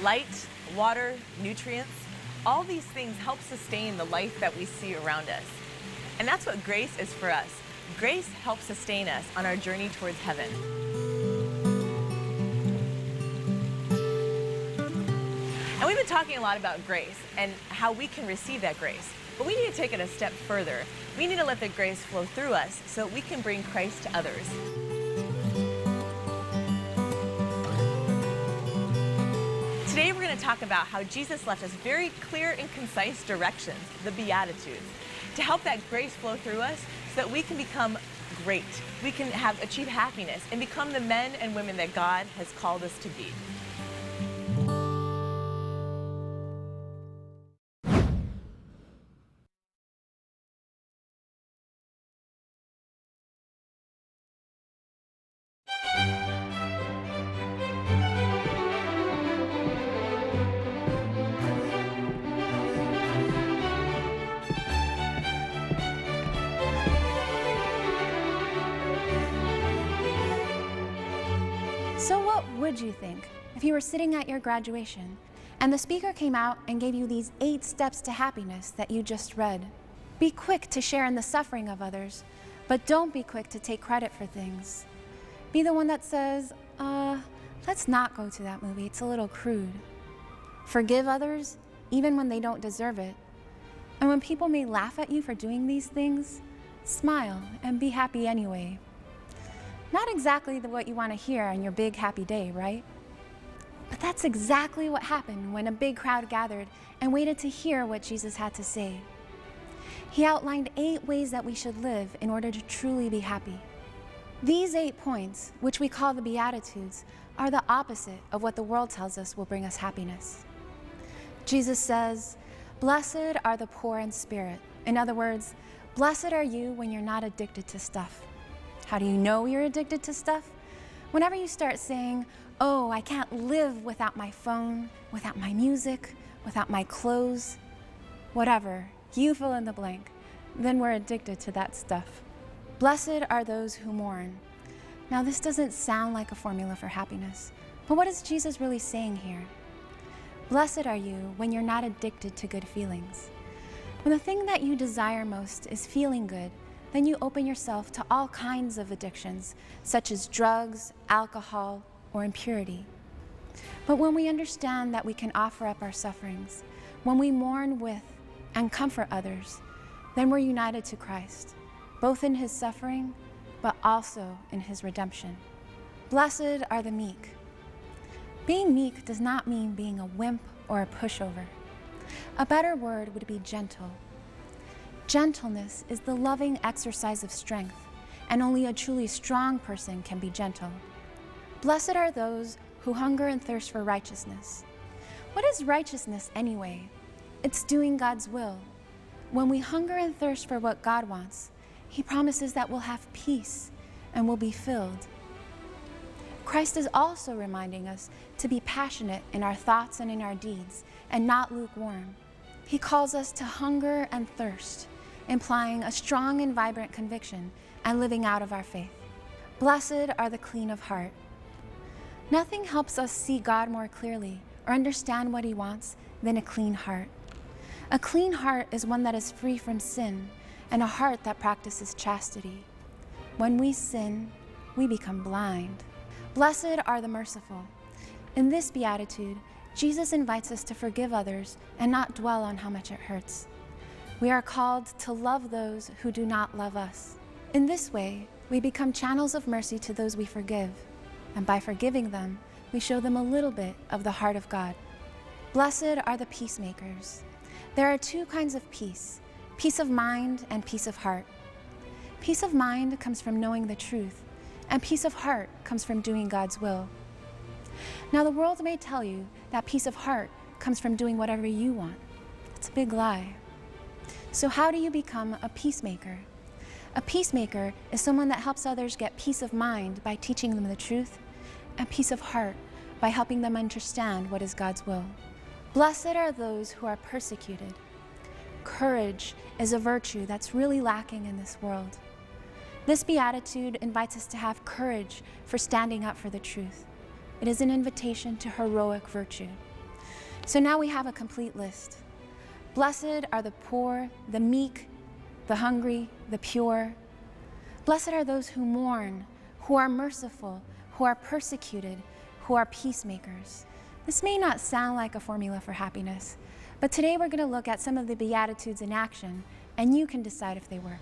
Light, water, nutrients, all these things help sustain the life that we see around us. And that's what grace is for us. Grace helps sustain us on our journey towards heaven. And we've been talking a lot about grace and how we can receive that grace. But we need to take it a step further. We need to let the grace flow through us so that we can bring Christ to others. Today we're going to talk about how Jesus left us very clear and concise directions, the Beatitudes, to help that grace flow through us so that we can become great. We can achieve happiness and become the men and women that God has called us to be. So what would you think if you were sitting at your graduation and the speaker came out and gave you these 8 steps to happiness that you just read? Be quick to share in the suffering of others, but don't be quick to take credit for things. Be the one that says, let's not go to that movie, it's a little crude. Forgive others, even when they don't deserve it. And when people may laugh at you for doing these things, smile and be happy anyway. Not exactly what you want to hear on your big happy day, right? But that's exactly what happened when a big crowd gathered and waited to hear what Jesus had to say. He outlined 8 ways that we should live in order to truly be happy. These 8 points, which we call the Beatitudes, are the opposite of what the world tells us will bring us happiness. Jesus says, "Blessed are the poor in spirit." In other words, blessed are you when you're not addicted to stuff. How do you know you're addicted to stuff? Whenever you start saying, "Oh, I can't live without my phone, without my music, without my clothes," whatever, you fill in the blank, then we're addicted to that stuff. Blessed are those who mourn. Now, this doesn't sound like a formula for happiness, but what is Jesus really saying here? Blessed are you when you're not addicted to good feelings. When the thing that you desire most is feeling good, then you open yourself to all kinds of addictions, such as drugs, alcohol, or impurity. But when we understand that we can offer up our sufferings, when we mourn with and comfort others, then we're united to Christ, both in his suffering, but also in his redemption. Blessed are the meek. Being meek does not mean being a wimp or a pushover. A better word would be gentle. Gentleness is the loving exercise of strength, and only a truly strong person can be gentle. Blessed are those who hunger and thirst for righteousness. What is righteousness anyway? It's doing God's will. When we hunger and thirst for what God wants, he promises that we'll have peace and we'll be filled. Christ is also reminding us to be passionate in our thoughts and in our deeds, and not lukewarm. He calls us to hunger and thirst, implying a strong and vibrant conviction and living out of our faith. Blessed are the clean of heart. Nothing helps us see God more clearly or understand what he wants than a clean heart. A clean heart is one that is free from sin, and a heart that practices chastity. When we sin, we become blind. Blessed are the merciful. In this beatitude, Jesus invites us to forgive others and not dwell on how much it hurts. We are called to love those who do not love us. In this way, we become channels of mercy to those we forgive, and by forgiving them, we show them a little bit of the heart of God. Blessed are the peacemakers. There are 2 kinds of peace: peace of mind and peace of heart. Peace of mind comes from knowing the truth, and peace of heart comes from doing God's will. Now, the world may tell you that peace of heart comes from doing whatever you want. It's a big lie. So how do you become a peacemaker? A peacemaker is someone that helps others get peace of mind by teaching them the truth, and peace of heart by helping them understand what is God's will. Blessed are those who are persecuted. Courage is a virtue that's really lacking in this world. This beatitude invites us to have courage for standing up for the truth. It is an invitation to heroic virtue. So now we have a complete list. Blessed are the poor, the meek, the hungry, the pure. Blessed are those who mourn, who are merciful, who are persecuted, who are peacemakers. This may not sound like a formula for happiness, but today we're going to look at some of the Beatitudes in action, and you can decide if they work.